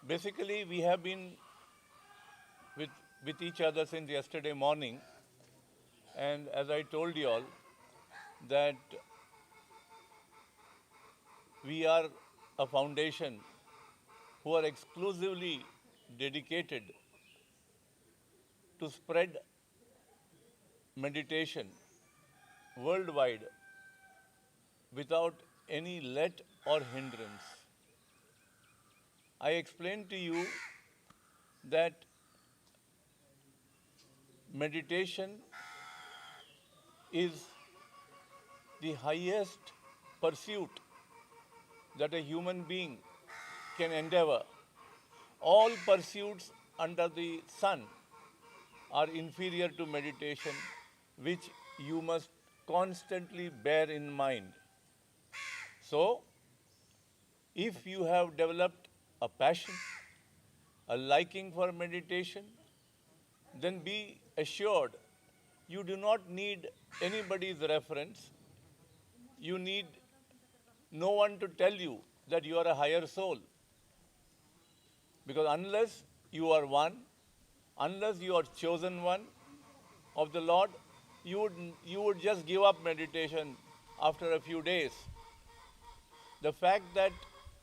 Basically, we have been with, with each other since yesterday morning, and as I told you all, that we are a foundation who are exclusively dedicated to spread meditation worldwide without any let or hindrance. I explained to you that meditation is the highest pursuit that a human being can endeavor. All pursuits under the sun are inferior to meditation, which you must constantly bear in mind. So, if you have developed a passion, a liking for meditation, then be assured you do not need anybody's reference. You need no one to tell you that you are a higher soul. Because unless you are one, unless you are chosen one of the Lord, you would just give up meditation after a few days. The fact that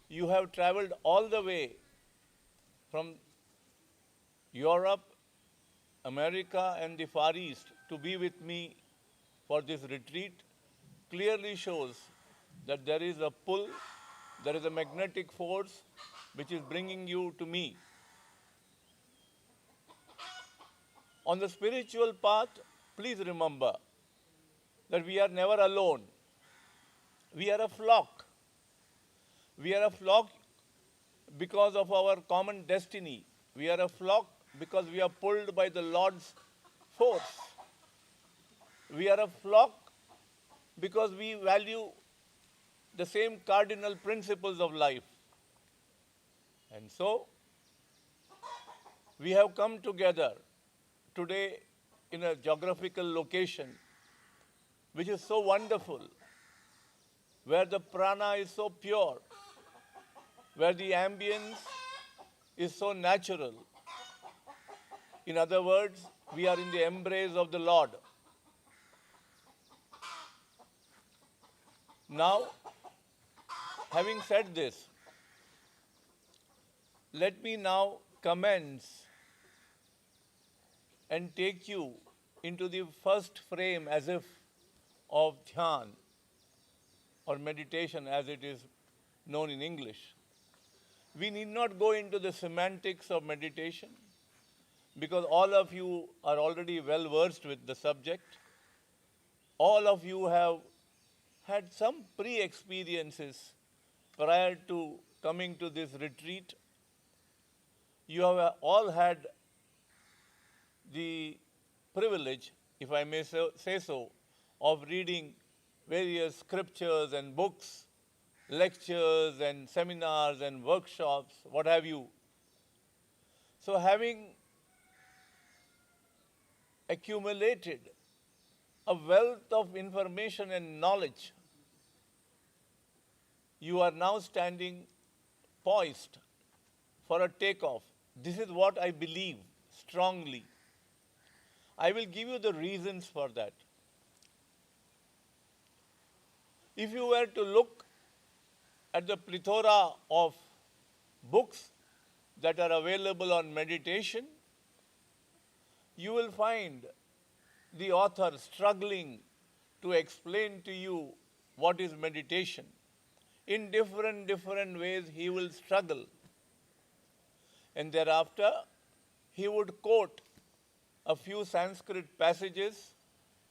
you have traveled all the way from Europe, America, and the Far East to be with me for this retreat clearly shows that there is a pull, there is a magnetic force which is bringing you to me. On the spiritual path, please remember that we are never alone. We are a flock. We are a flock because of our common destiny. We are a flock because we are pulled by the Lord's force. We are a flock because we value the same cardinal principles of life. And so, we have come together today in a geographical location which is so wonderful, where the prana is so pure, where the ambience is so natural. In other words, we are in the embrace of the Lord. Now, having said this, let me now commence and take you into the first frame as if of dhyan or meditation as it is known in English. We need not go into the semantics of meditation because all of you are already well versed with the subject. All of you have had some pre-experiences prior to coming to this retreat. You have all had the privilege, if I may say so, of reading various scriptures and books, lectures and seminars and workshops, what have you. So having accumulated a wealth of information and knowledge, you are now standing poised for a takeoff. This is what I believe strongly. I will give you the reasons for that. If you were to look at the plethora of books that are available on meditation, you will find the author struggling to explain to you what is meditation. In different ways he will struggle. And thereafter, he would quote a few Sanskrit passages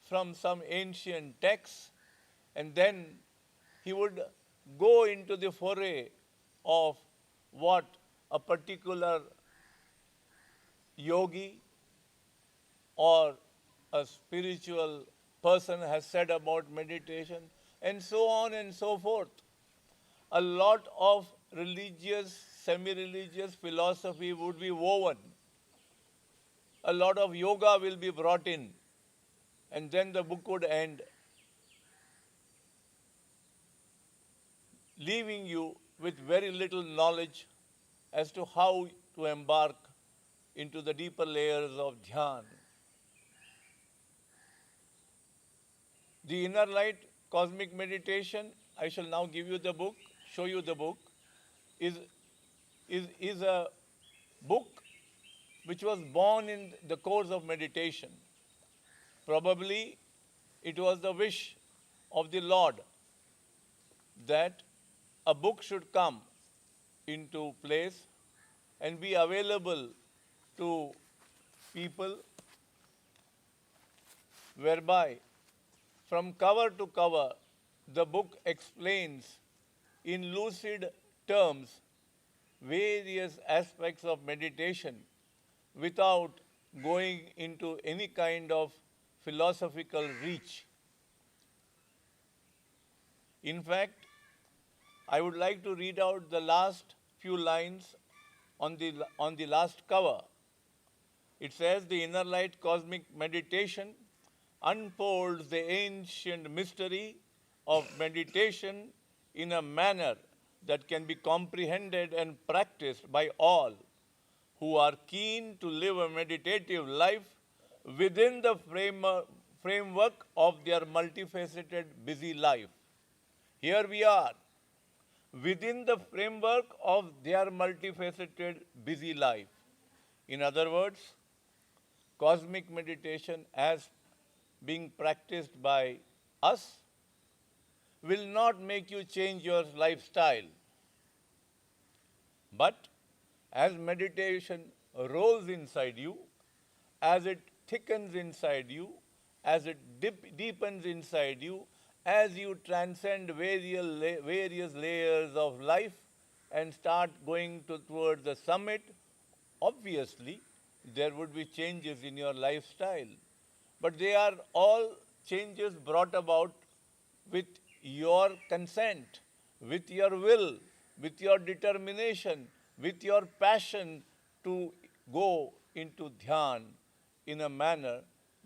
from some ancient texts, and then he would go into the foray of what a particular yogi or a spiritual person has said about meditation, and so on and so forth. A lot of religious, semi-religious philosophy would be woven. A lot of yoga will be brought in, and then the book would end, leaving you with very little knowledge as to how to embark into the deeper layers of dhyan. The Inner Light Cosmic Meditation, I shall now give you the book, show you the book, is a book which was born in the course of meditation. Probably it was the wish of the Lord that a book should come into place and be available to people, whereby from cover to cover the book explains in lucid terms various aspects of meditation without going into any kind of philosophical reach. In fact, I would like to read out the last few lines on the last cover. It says, the Inner Light Cosmic Meditation unfolds the ancient mystery of meditation in a manner that can be comprehended and practiced by all who are keen to live a meditative life within the framework of their multifaceted busy life. Here we are, within the framework of their multifaceted busy life. In other words, cosmic meditation as being practiced by us will not make you change your lifestyle. But as meditation rolls inside you, as it thickens inside you, as it deepens inside you, as you transcend various layers of life and start going towards the summit, obviously there would be changes in your lifestyle. But they are all changes brought about with your consent, with your will, with your determination, with your passion to go into dhyan in a manner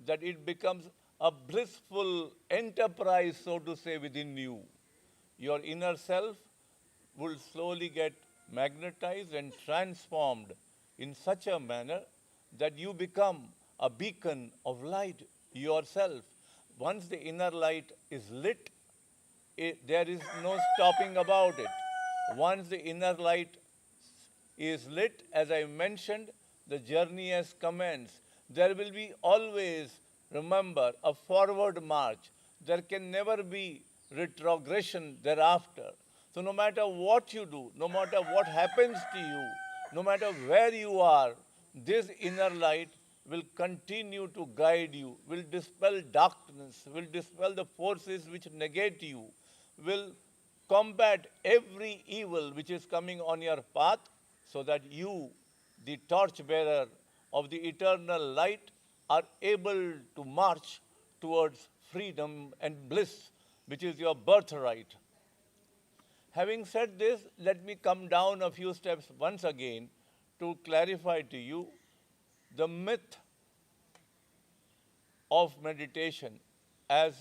that it becomes a blissful enterprise, so to say, within you. Your inner self will slowly get magnetized and transformed in such a manner that you become a beacon of light yourself. Once the inner light is lit, there is no stopping about it. Once the inner light is lit, as I mentioned, the journey has commenced. There will be always, remember, a forward march. There can never be retrogression thereafter. So no matter what you do, no matter what happens to you, no matter where you are, this inner light will continue to guide you, will dispel darkness, will dispel the forces which negate you, will combat every evil which is coming on your path, so that you, the torchbearer of the eternal light, are able to march towards freedom and bliss, which is your birthright. Having said this, let me come down a few steps once again to clarify to you the myth of meditation as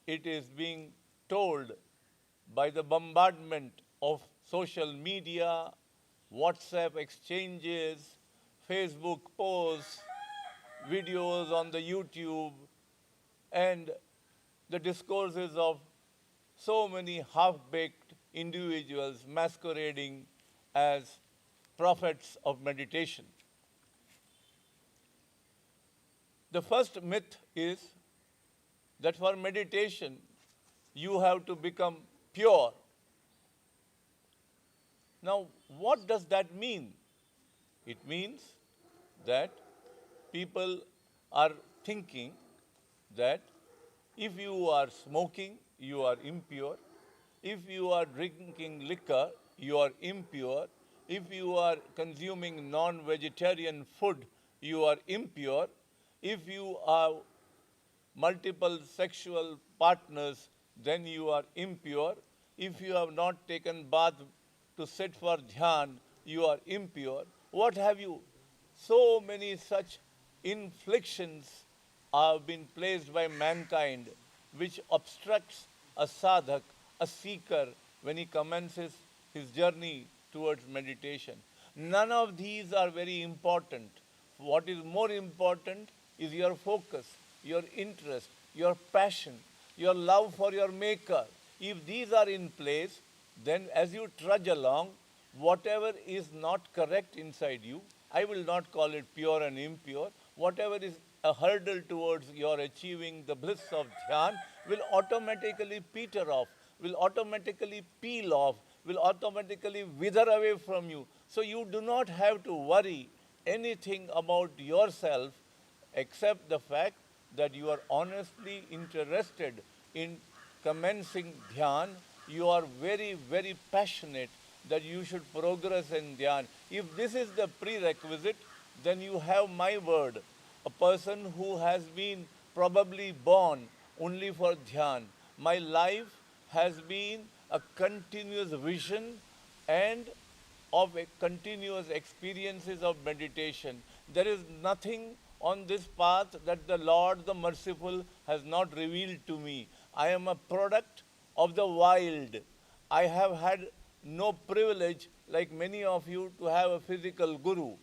it is being told by the bombardment of social media, WhatsApp exchanges, Facebook posts, videos on the YouTube, and the discourses of so many half-baked individuals masquerading as prophets of meditation. The first myth is that for meditation, you have to become pure. Now, what does that mean? It means that people are thinking that if you are smoking, you are impure. If you are drinking liquor, you are impure. If you are consuming non-vegetarian food, you are impure. If you have multiple sexual partners, then you are impure. If you have not taken bath to sit for dhyan, you are impure. What have you? So many such inflictions have been placed by mankind, which obstructs a sadhak, a seeker, when he commences his journey towards meditation. None of these are very important. What is more important is your focus, your interest, your passion, your love for your maker. If these are in place, then as you trudge along, whatever is not correct inside you, I will not call it pure and impure, whatever is a hurdle towards your achieving the bliss of dhyan will automatically peter off, will automatically peel off, will automatically wither away from you. So you do not have to worry anything about yourself except the fact that you are honestly interested in commencing dhyan. You are very, very passionate that you should progress in dhyan. If this is the prerequisite, then you have my word. A person who has been probably born only for dhyan. My life has been a continuous vision and of continuous experiences of meditation. There is nothing on this path that the Lord, the Merciful, has not revealed to me. I am a product of the wild. I have had no privilege, like many of you, to have a physical guru.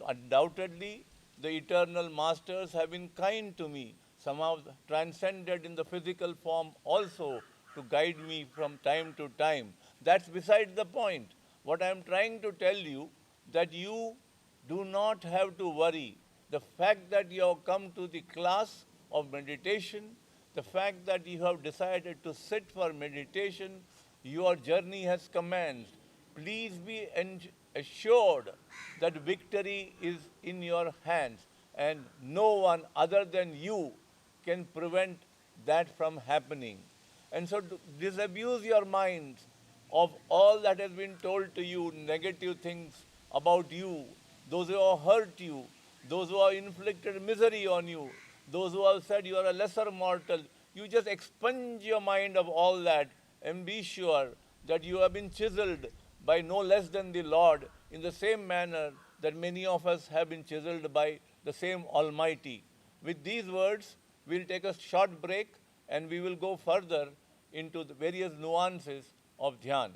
Undoubtedly, the eternal masters have been kind to me, somehow transcended in the physical form also to guide me from time to time. That's beside the point. What I am trying to tell you that you do not have to worry. The fact that you have come to the class of meditation, the fact that you have decided to sit for meditation, your journey has commenced. Please be assured that victory is in your hands and no one other than you can prevent that from happening. And so disabuse your minds of all that has been told to you, negative things about you, those who have hurt you, those who have inflicted misery on you, those who have said you are a lesser mortal. You just expunge your mind of all that and be sure that you have been chiseled by no less than the Lord in the same manner that many of us have been chiseled by the same Almighty. With these words, we'll take a short break and we will go further into the various nuances of dhyan.